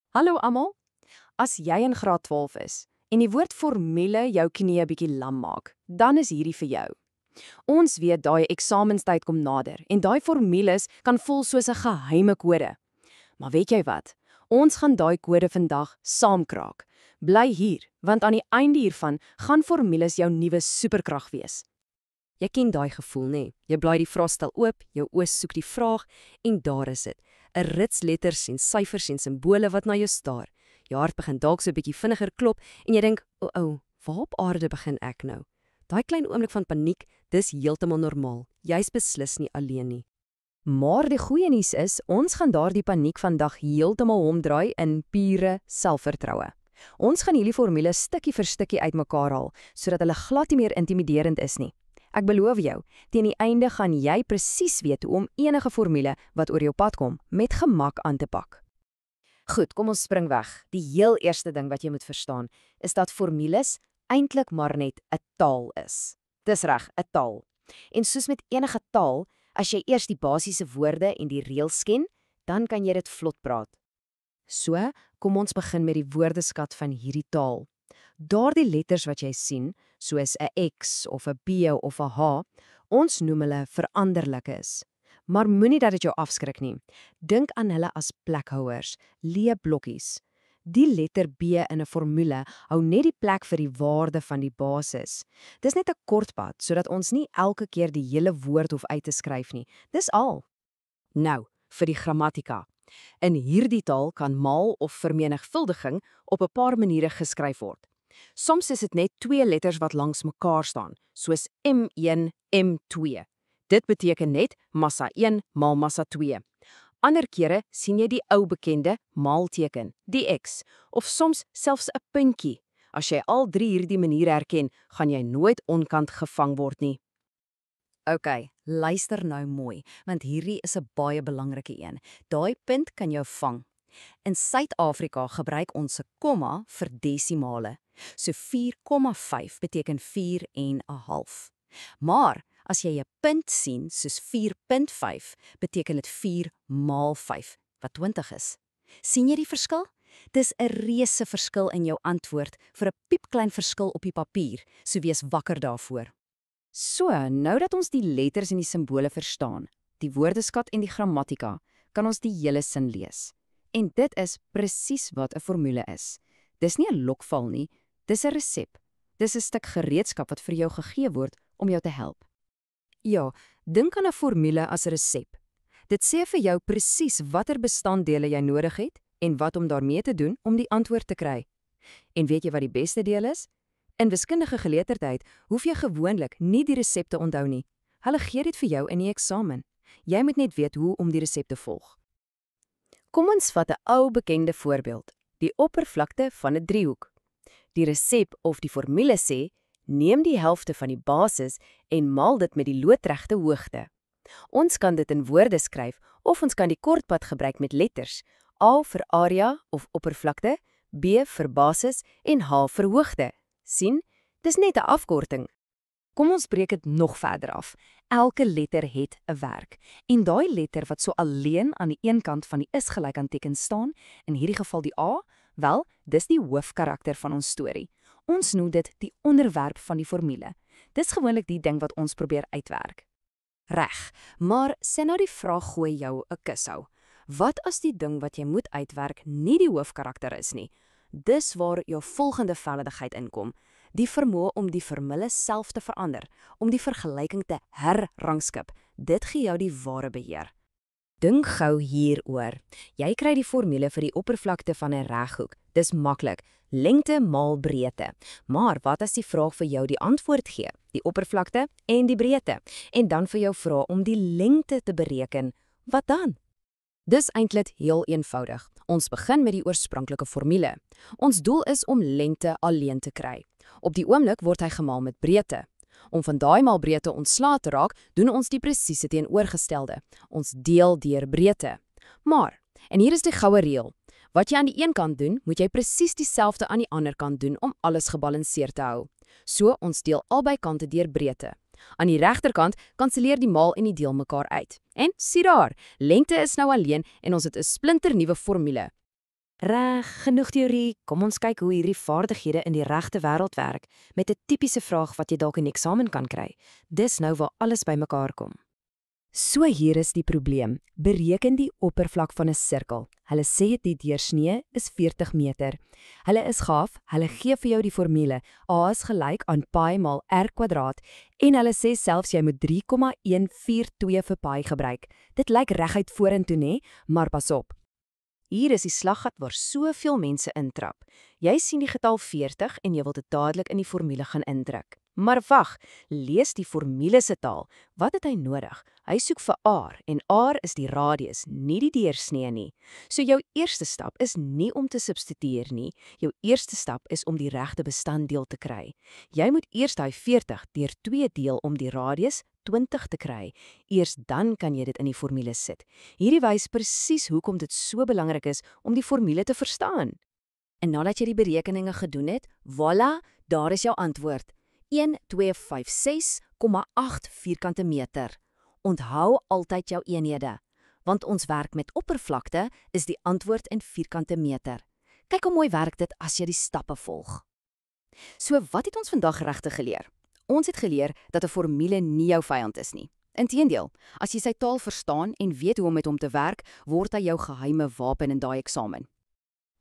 Hallo almal. As jy in graad 12 is en die woord formule jou knieë bietjie lam maak, dan is hierdie vir jou. Ons weet daai eksamenstyd kom nader en daai formules kan voel soos 'n geheime kode. Maar weet jy wat? Ons gaan daai kode vandag saamkraak. Bly hier, want aan die einde hiervan gaan formules jou nuwe superkrag wees. Jy ken daai gevoel, nê? Jy blaai die vraestel oop, jou oë soek die vraag en daar is dit. 'n Rits letters en syfers en simbole wat na jou staar. Jou hart begin dalk so 'n bietjie vinniger klop en jy dink, "O, waar op aarde begin ek nou?" Daai klein oomblik van paniek, dis heeltemal normaal. Jy's beslis nie alleen nie. Maar die goeie nuus is, ons gaan daardie paniek vandag heeltemal omdraai in pure selfvertroue. Ons gaan hierdie formules stukkie vir stukkie uitmekaar haal, sodat hulle glad nie meer intimiderend is nie. Ek beloof jou, teen die einde gaan jy presies weet hoe om enige formule wat oor jou pad kom, met gemak aan te pak. Goed, kom ons spring weg. Die heel eerste ding wat jy moet verstaan, is dat formules eintlik maar net 'n taal is. Dis reg, 'n taal. En soos met enige taal, as jy eers die basiese woorde en die reëls ken, dan kan jy dit vlot praat. So, kom ons begin met die woordeskat van hierdie taal. Daardie letters wat jy sien, soos 'n X of 'n B of 'n H, ons noem hulle veranderlikes. Maar moenie dat dit jou afskrik nie. Dink aan hulle as plekhouers, leë blokkies. Die letter B in 'n formule hou net die plek vir die waarde van die basis. Dis net 'n kort pad, sodat ons nie elke keer die hele woord hoef uit te skryf nie. Dis al. Nou, vir die grammatika. In hierdie taal kan maal of vermenigvuldiging op 'n paar maniere geskryf word. Soms is dit net twee letters wat langs mekaar staan, soos M1, M2. Dit beteken net massa 1 maal massa 2. Ander kere sien jy die ou bekende maalteken, die X, of soms selfs 'n puntjie. As jy al drie hierdie maniere herken, gaan jy nooit onkant gevang word nie. OK, luister nou mooi, want hierdie is 'n baie belangrike een. Daai punt kan jou vang. In Suid-Afrika gebruik ons 'n komma vir desimale. So 4,5 beteken 4 en 'n half. Maar as jy 'n punt sien soos 4,5, beteken dit 4 maal 5, wat 20 is. Sien jy die verskil? Dis 'n reuse verskil in jou antwoord vir 'n piepklein verskil op die papier, so wees wakker daarvoor. So, nou dat ons die letters en die simbole verstaan, die woordeskat en die grammatika, kan ons die hele sin lees. En dit is presies wat 'n formule is. Dis nie 'n lokval nie, dis 'n resep. Dis 'n stuk gereedskap wat vir jou gegee word om jou te help. Ja, dink aan 'n formule as 'n resep. Dit sê vir jou presies watter bestanddele jy nodig het en wat om daarmee te doen om die antwoord te kry. En weet jy wat die beste deel is? In wiskundige geletterdheid hoef jy gewoonlik nie die resep te onthou nie. Hulle gee dit vir jou in die eksamen. Jy moet net weet hoe om die resep te volg. Kom ons vat 'n ou bekende voorbeeld, die oppervlakte van 'n driehoek. Die resep of die formule sê, neem die helfte van die basis en maal dit met die loodregte hoogte. Ons kan dit in woorde skryf of ons kan die kortpad gebruik met letters, A vir area of oppervlakte, B vir basis en H vir hoogte. Sien, dis net 'n afkorting. Kom ons breek dit nog verder af. Elke letter het 'n werk. En daai letter wat so alleen aan die een kant van die is gelyk aan teken staan, in hierdie geval die A, wel, dis die hoofkarakter van ons storie. Ons noem dit die onderwerp van die formule. Dis gewoonlik die ding wat ons probeer uitwerk. Reg, maar sê nou die vraag gooi jou 'n kushou. Wat as die ding wat jy moet uitwerk nie die hoofkarakter is nie? Dis waar jou volgende vaardigheid inkom, die vermoë om die formule self te verander, om die vergelyking te herrangskip. Dit gee jou die ware beheer. Dink gou hieroor. Jy kry die formule vir die oppervlakte van 'n reghoek. Dis maklik, lengte maal breedte. Maar wat as die vraag vir jou die antwoord gee, die oppervlakte en die breedte, en dan vir jou vra om die lengte te bereken? Wat dan? Dis eintlik heel eenvoudig. Ons begin met die oorspronklike formule. Ons doel is om lengte alleen te kry. Op die oomblik word hy gemaal met breedte. Om van daai maal breedte ontslae te raak, doen ons die presiese teenoorgestelde. Ons deel deur breedte. Maar, en hier is die goue reël, wat jy aan die een kant doen, moet jy presies dieselfde aan die ander kant doen om alles gebalanseerd te hou. So, ons deel albei kante deur breedte. Aan die regterkant kanselleer die maal en die deel mekaar uit. En sien daar, lengte is nou alleen en ons het 'n splinternuwe formule. Reg, genoeg teorie, kom ons kyk hoe hierdie vaardighede in die regte wêreld werk, met 'n tipiese vraag wat jy dalk in eksamen kan kry. Dis nou waar alles bymekaar kom. So hier is die probleem. Bereken die oppervlak van 'n sirkel. Hulle sê die deursnee is 40 meter. Hulle is gaaf, hulle gee vir jou die formule a is gelyk aan pi maal r kwadraat en hulle sê selfs jy moet 3,142 vir pi gebruik. Dit lyk reguit vorentoe nê, maar pas op. Hier is die slaggat waar soveel mense intrap. Jy sien die getal 40 en jy wil dit dadelik in die formule gaan indruk. Maar wag, lees die formule se taal. Wat het hy nodig? Hy soek vir r en r is die radius, nie die deursnee nie. So jou eerste stap is nie om te substitueer nie. Jou eerste stap is om die regte bestanddeel te kry. Jy moet eers daai 40 deur 2 deel om die radius 20 te kry. Eers dan kan jy dit in die formule sit. Hierdie wys presies hoekom dit so belangrik is om die formule te verstaan. En nadat jy die berekeninge gedoen het, voilà, daar is jou antwoord. 1256,8 vierkante meter. Onthou altyd jou eenhede, want ons werk met oppervlakte is die antwoord in vierkante meter. Kyk hoe mooi werk dit as jy die stappe volg. So wat het ons vandag regtig geleer? Ons het geleer dat 'n formule nie jou vyand is nie. Inteendeel, as jy sy taal verstaan en weet hoe om met hom te werk, word hy jou geheime wapen in daai eksamen.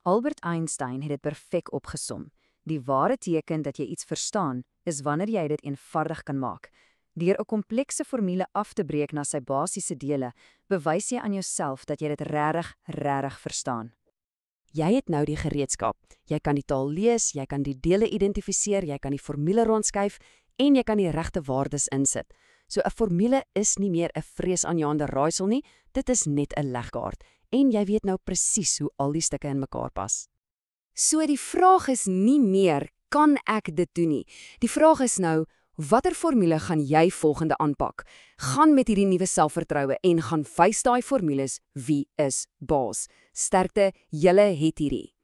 Albert Einstein het dit perfek opgesom. Die ware teken dat jy iets verstaan, is wanneer jy dit eenvoudig kan maak. Deur 'n komplekse formule af te breek na sy basiese dele, bewys jy aan jouself dat jy dit regtig verstaan. Jy het nou die gereedskap. Jy kan die taal lees, jy kan die dele identifiseer, jy kan die formule rondskuif en jy kan die regte waardes insit. So 'n formule is nie meer 'n vreesaanjaende raaisel nie, dit is net 'n legkaart. En jy weet nou presies hoe al die stukke in mekaar pas. So die vraag is nie meer, kan ek dit doen nie? Die vraag is nou, watter formule gaan jy volgende aanpak? Gaan met hierdie nuwe selfvertroue en gaan wys daai formules wie is baas. Sterkte, julle het hierdie.